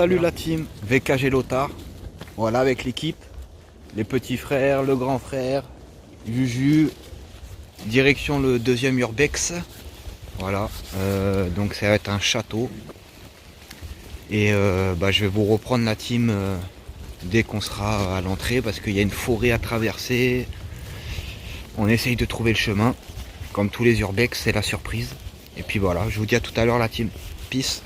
salut la team, VKG Lothar. Voilà avec l'équipe, les petits frères, le grand frère, Juju, direction le deuxième urbex. Voilà, donc ça va être un château. Et je vais vous reprendre la team dès qu'on sera à l'entrée parce qu'il y a une forêt à traverser. On essaye de trouver le chemin. Comme tous les urbex, c'est la surprise. Et puis voilà, je vous dis à tout à l'heure la team. Peace.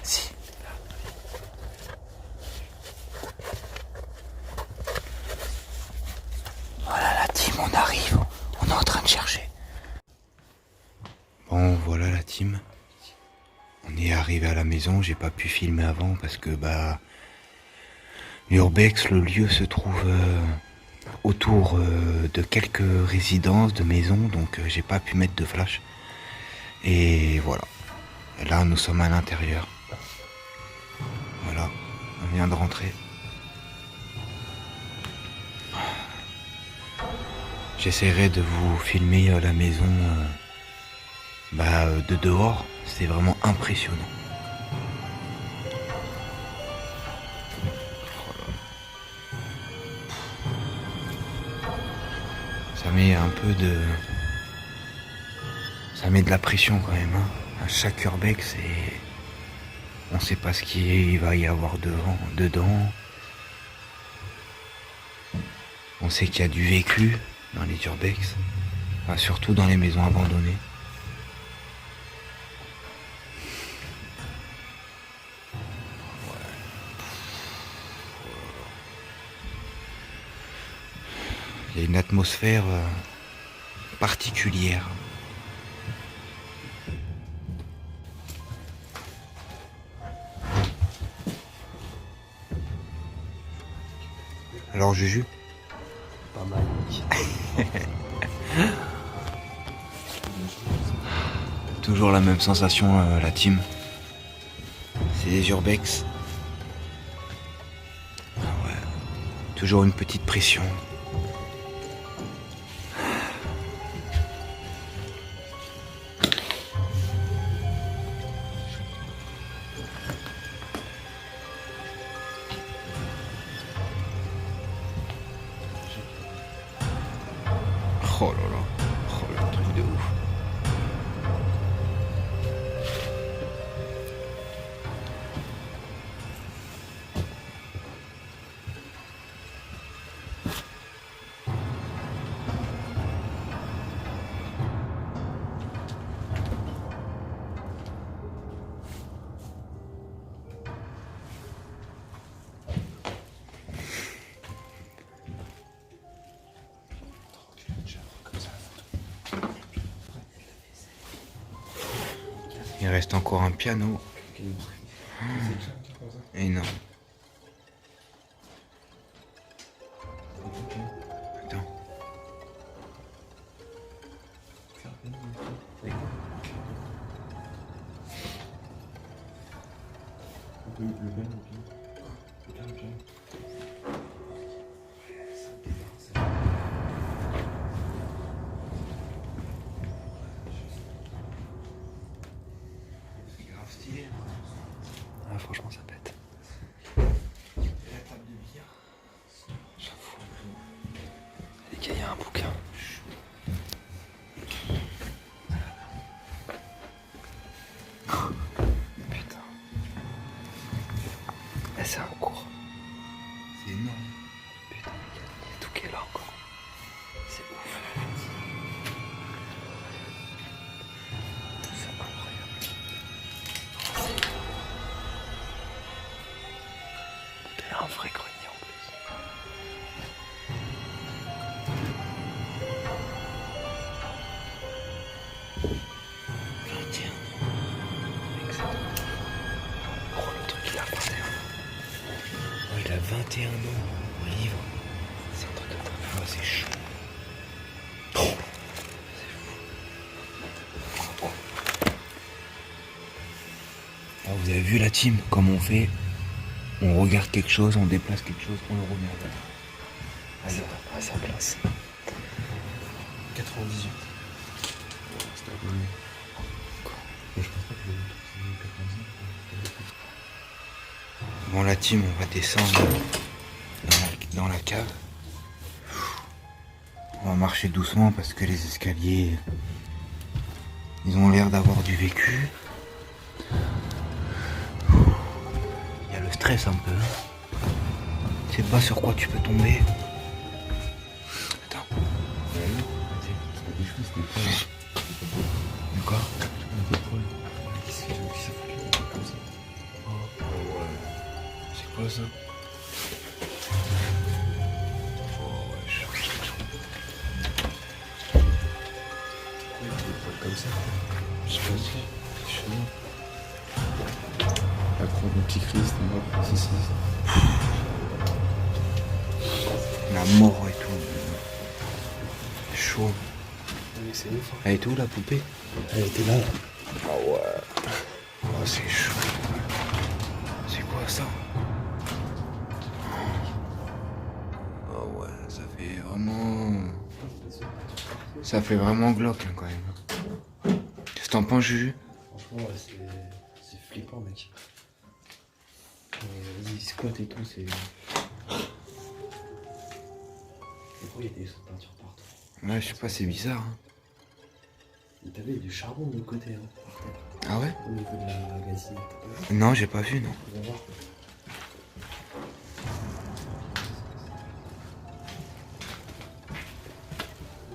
Si. Voilà la team, on arrive. On est en train de chercher. Bon, voilà la team. On est arrivé à la maison. J'ai pas pu filmer avant parce que l'urbex, le lieu se trouve autour de quelques résidences, de maisons, donc j'ai pas pu mettre de flash. Et voilà. Et là, nous sommes à l'intérieur. Voilà, on vient de rentrer. J'essaierai de vous filmer la maison de dehors. C'est vraiment impressionnant. Ça met un peu de... Ça met de la pression quand même. À chaque urbex, on ne sait pas ce qu'il va y avoir dedans. On sait qu'il y a du vécu dans les urbex, surtout dans les maisons abandonnées. Il y a une atmosphère particulière. Alors Juju? Pas mal. Toujours la même sensation la team. C'est des urbex. Ah ouais. Toujours une petite pression. Oh là là, oh le truc de ouf. Il reste encore un piano. Énorme. Attends. Ah, franchement, ça pète. Et la table de billard. J'avoue. Les gars, il y a un bouquin. Putain. Là, c'est un cours. C'est énorme. Putain, il y a tout qui est là encore. C'est ouf. C'est incroyable. Il y a un vrai grenier en plus. Exactement. Oh, le truc il a 21 ans. Oh, il a 21 ans. Livre. C'est un truc c'est chaud. Alors, vous avez vu la team, comme on fait? On regarde quelque chose, on déplace quelque chose, on le remet à sa place. 98. C'était un peu mieux. Mais je pense pas que je vais utiliser 99. Bon, la team, on va descendre dans la cave. On va marcher doucement parce que les escaliers, ils ont l'air d'avoir du vécu. Il y a le stress un peu. Tu sais pas sur quoi tu peux tomber. Attends. C'était des choses, c'était pas. Encore. Qu'est-ce que ça fait comme ça? Oh ouais. C'est quoi ça? Oh ouais, Comme ça. Je sais pas si c'est chelou. La croix de petit Christ, mort, c'est ça. la mort et tout. Chaud. Mais c'est ouf. Elle est où la poupée? Elle était là. Ah ouais. Oh, c'est chaud. C'est quoi ça? Ah ouais, ça fait vraiment... Ça fait vraiment glauque hein, quand même. Qu'est-ce que t'en penses, Juju? Franchement, ouais, c'est flippant, mec. Vas-y, squat et tout, c'est. Pourquoi il y a des sous de peinture partout? Ouais, je sais pas, c'est bizarre. Hein. Et t'avais du charbon de l'autre côté, hein, par contre. Ah ouais? Au niveau de la gazine. T'as pas vu? Non, j'ai pas vu, non. On va voir.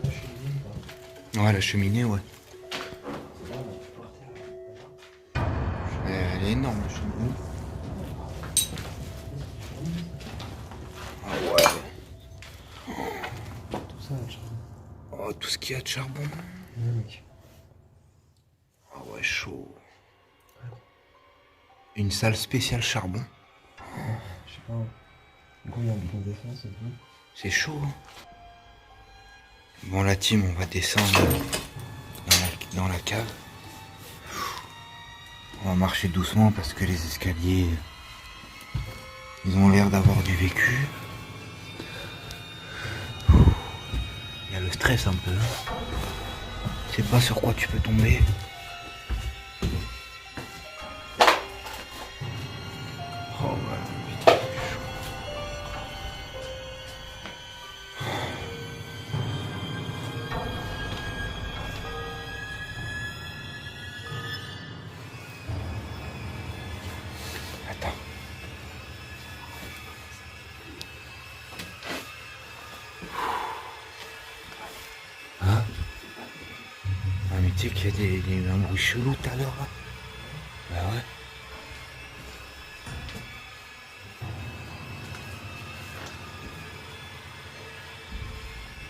La cheminée, là. Ouais, la cheminée, ouais. C'est là, là, tu peux partir, là. Elle est énorme, la cheminée. Ah ouais. Tout ça, le charbon. Oh, tout ce qu'il y a de charbon. Ouais, mec. Ah ouais, chaud. Une salle spéciale charbon. Je sais pas. Combien de bidons d'essence et tout? C'est chaud. Hein. Bon, la team, on va descendre dans la cave. On va marcher doucement parce que les escaliers, ils ont l'air d'avoir du vécu. Il y a le stress un peu. Hein. Tu sais pas sur quoi tu peux tomber. Oh ouais, putain, c'est chaud. Attends. Hein? Ah mais tu sais qu'il y a eu un bruit chelou tout à l'heure là. Bah ouais.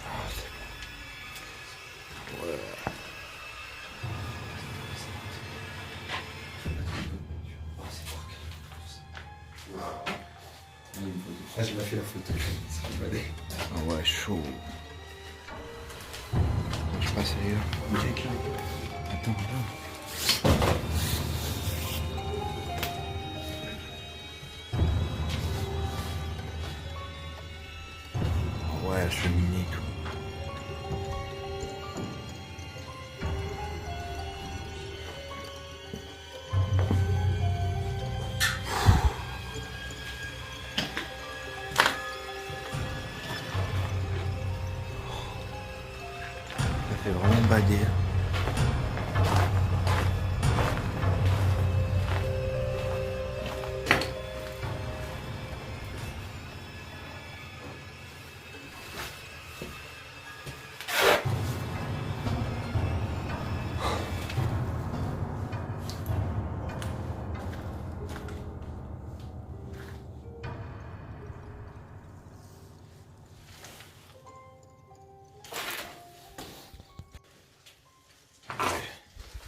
Ah, c'est bon. Ouais. Ah, j'ai pas fait la photo, c'est pas des. Ah ouais, chaud. Je passe ailleurs. Check là. Attends, attends. Ah ouais, la cheminée et tout. Ça fait vraiment bader.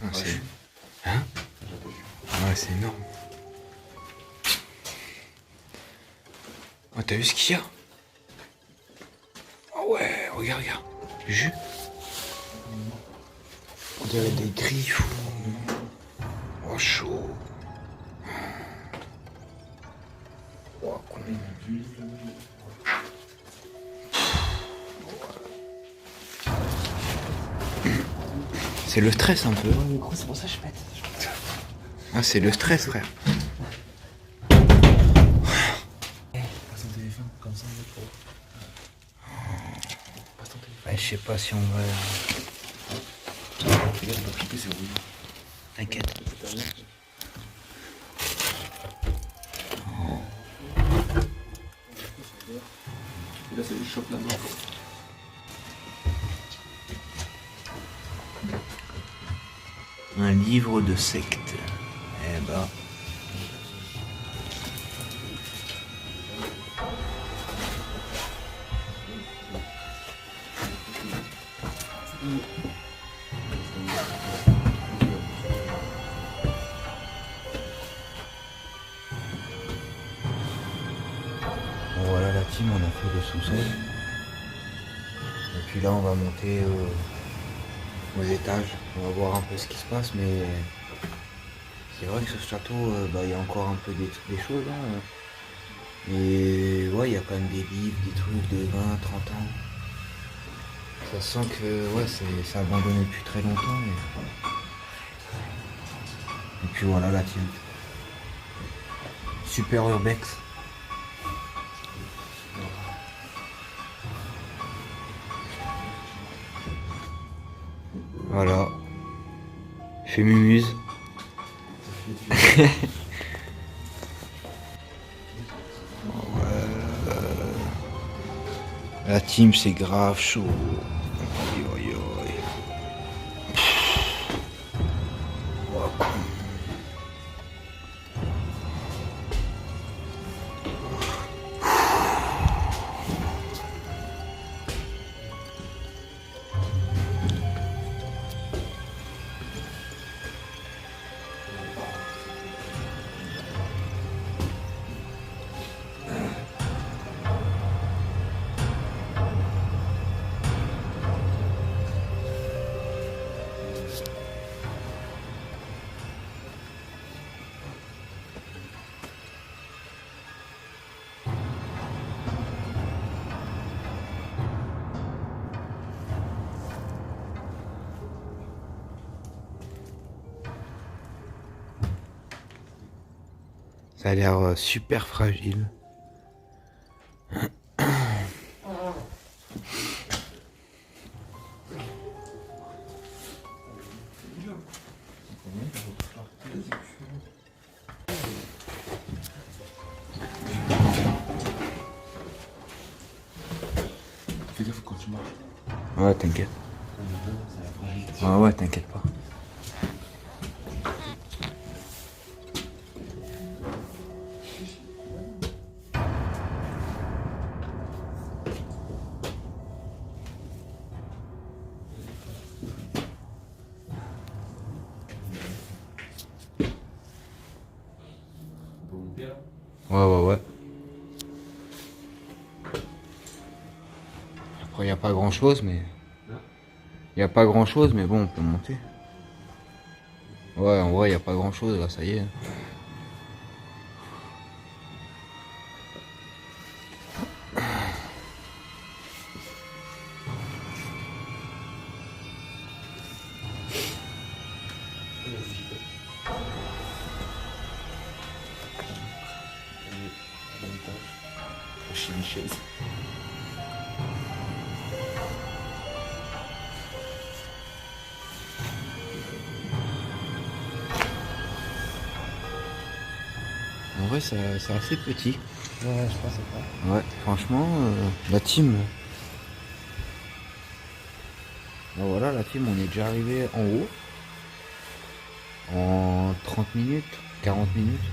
Ah, c'est... Hein? Ouais, c'est énorme. Oh, t'as vu ce qu'il y a? Ah ouais. Regarde, regarde. Jus. On dirait des griffes. Oh, chaud. Oh, combien. C'est le stress un peu. Mais gros, c'est pour ça que je pète. Ah, c'est le stress, frère. Passe ton téléphone, comme ça, on est trop. Passe ton téléphone. Ouais, je sais pas si on va. Regarde, pas clipper, c'est horrible. T'inquiète. Et là, ça lui chope la main. Un livre de secte. Eh ben. Bon, voilà la team, on a fait le sous-sol. Et puis là, on va monter aux étages. On va voir un peu ce qui se passe, mais c'est vrai que ce château, il y a encore un peu des choses. Hein. Mais ouais, il y a quand même des livres, des trucs de 20, 30 ans. Ça sent que ouais, c'est abandonné depuis très longtemps. Et puis voilà la team. Super Urbex. Voilà. Je m'amuse. La team, c'est grave chaud. Aïe, aïe, aïe. Oh, con. Ça a l'air super fragile. Fais gaffe quand tu marches. Ouais, t'inquiète. Ah ouais, t'inquiète pas. Ouais, ouais, ouais. Après, il n'y a pas grand chose, mais. Il n'y a pas grand chose, mais bon, on peut monter. Ouais, en vrai, il n'y a pas grand chose là, ça y est. Chez Michel. En vrai, c'est assez petit. Ouais, je pensais pas. Ouais, franchement, la team. Ben voilà, la team, on est déjà arrivé en haut. En 30 minutes, 40 minutes.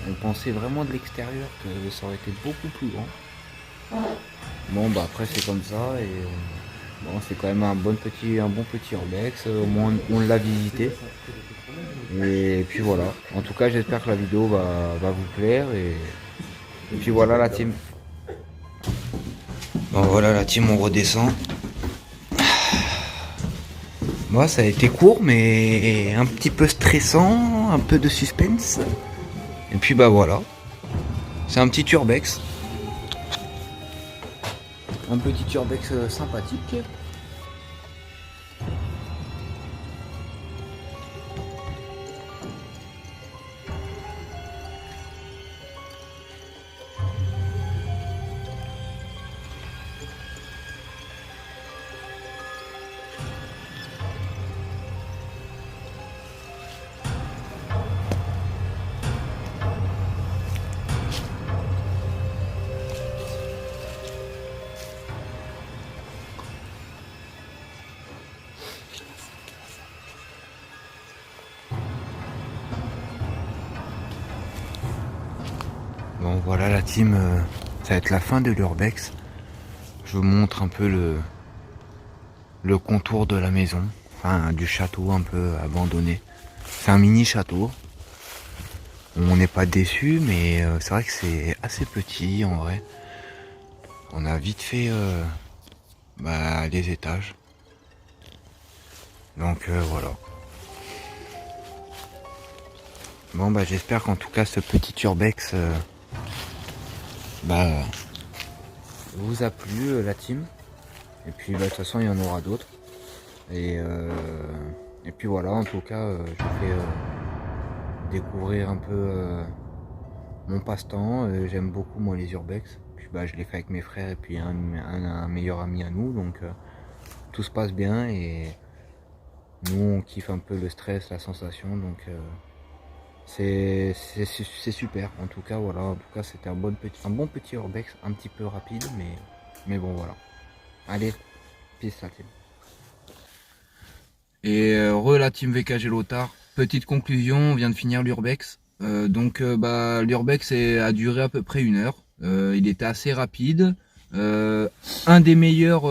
On pensait vraiment de l'extérieur que ça aurait été beaucoup plus grand. Bon, bah après, c'est comme ça. Et bon, c'est quand même un bon petit urbex. Au moins, on l'a visité. Et puis voilà. En tout cas, j'espère que la vidéo va vous plaire. Et puis voilà la team. Bon voilà la team, on redescend. Moi ça a été court mais un petit peu stressant, un peu de suspense. Et puis bah voilà. C'est un petit urbex. Un petit urbex sympathique. Bon voilà la team, ça va être la fin de l'urbex. Je vous montre un peu le contour de la maison, enfin du château un peu abandonné. C'est un mini château. On n'est pas déçu, mais c'est vrai que c'est assez petit en vrai. On a vite fait les étages. Donc voilà. Bon bah j'espère qu'en tout cas ce petit urbex vous a plu la team. Et puis de toute façon il y en aura d'autres. Et puis voilà, en tout cas je fais découvrir un peu mon passe-temps. J'aime beaucoup moi les urbex. Puis je l'ai fait avec mes frères et puis un meilleur ami à nous. Donc tout se passe bien et nous on kiffe un peu le stress, la sensation. Donc c'est super. En tout cas voilà, en tout cas c'était un bon petit urbex, un petit peu rapide, mais bon voilà. Allez, peace la team. Et la team VKG Lothar, petite conclusion, on vient de finir l'urbex. L'urbex a duré à peu près 1 heure. Il était assez rapide. Un des meilleurs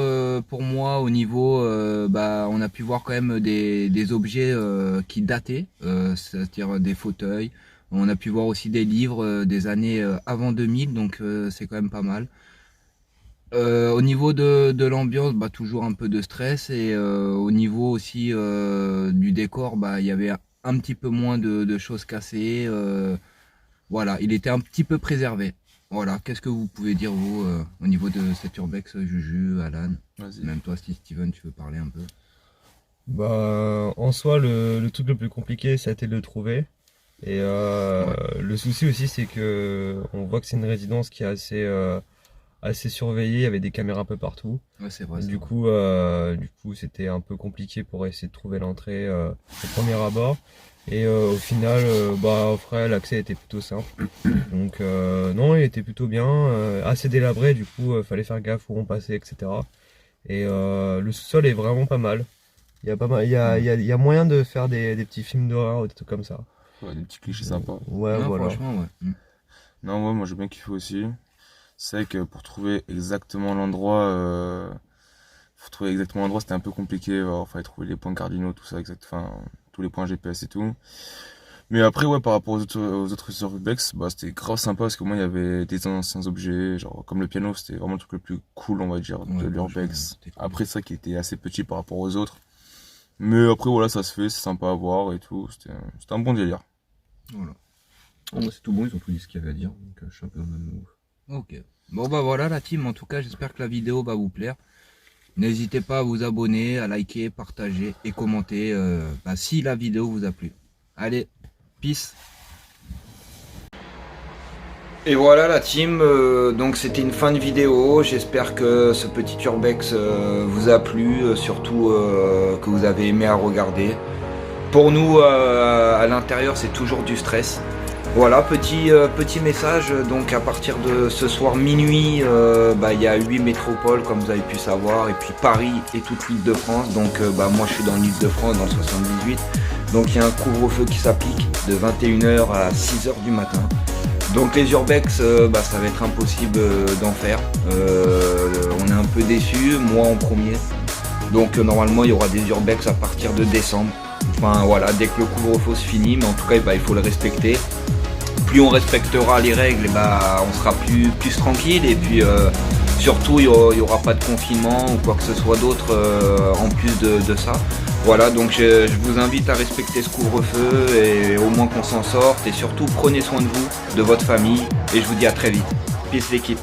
pour moi au niveau, on a pu voir quand même des objets qui dataient, c'est-à-dire des fauteuils. On a pu voir aussi des livres des années avant 2000, donc c'est quand même pas mal. Au niveau de l'ambiance, toujours un peu de stress, et au niveau aussi du décor, il y avait un petit peu moins de choses cassées. Voilà, il était un petit peu préservé. Voilà, qu'est-ce que vous pouvez dire vous au niveau de cet urbex, Juju, Alan? Même toi, si Steven, tu veux parler un peu? En soi, le truc le plus compliqué, ça a été de le trouver. Et le souci aussi, c'est que on voit que c'est une résidence qui est assez surveillée. Il y avait des caméras un peu partout. Ouais, c'est vrai. Du coup, c'était un peu compliqué pour essayer de trouver l'entrée au premier abord. Et au final, après, l'accès était plutôt simple. Donc non, il était plutôt bien, assez délabré. Du coup, fallait faire gaffe où on passait, etc. Et le sol est vraiment pas mal. Il y a moyen de faire des petits films d'horreur ou des trucs comme ça. Ouais, des petits clichés sympas. Ouais, non, voilà. Franchement, ouais. Non, ouais, moi j'ai bien kiffé aussi. C'est vrai que pour trouver exactement l'endroit, c'était un peu compliqué. Il fallait trouver les points cardinaux, tout ça, tous les points GPS et tout. Mais après, ouais, par rapport aux autres urbex, c'était grave sympa parce qu'au moins il y avait des anciens objets, genre comme le piano, c'était vraiment le truc le plus cool, on va dire, de l'urbex. Cool. Après, c'est vrai qu'il était assez petit par rapport aux autres. Mais après, voilà, ça se fait, c'est sympa à voir et tout. C'était un bon délire. Voilà. C'est tout bon, ils ont tout dit ce qu'il y avait à dire, donc je suis un peu dans le même move. Ok. Bon voilà la team, en tout cas j'espère que la vidéo va vous plaire. N'hésitez pas à vous abonner, à liker, partager et commenter si la vidéo vous a plu. Allez, peace. Et voilà la team, donc c'était une fin de vidéo. J'espère que ce petit urbex vous a plu, surtout que vous avez aimé à regarder. Pour nous à l'intérieur c'est toujours du stress. Voilà, petit message, donc à partir de ce soir minuit, il y a 8 métropoles comme vous avez pu savoir, et puis Paris et toute l'Île-de-France, donc moi je suis dans l'Île-de-France, dans le 78, donc il y a un couvre-feu qui s'applique de 21h à 6h du matin. Donc les urbex, ça va être impossible d'en faire, on est un peu déçus, moi en premier, donc normalement il y aura des urbex à partir de décembre, enfin voilà, dès que le couvre-feu se finit, mais en tout cas il faut le respecter. Plus on respectera les règles, on sera plus tranquille, et puis Surtout, il n'y aura pas de confinement ou quoi que ce soit d'autre en plus de ça. Voilà, donc je vous invite à respecter ce couvre-feu et au moins qu'on s'en sorte. Et surtout, prenez soin de vous, de votre famille. Et je vous dis à très vite. Peace l'équipe.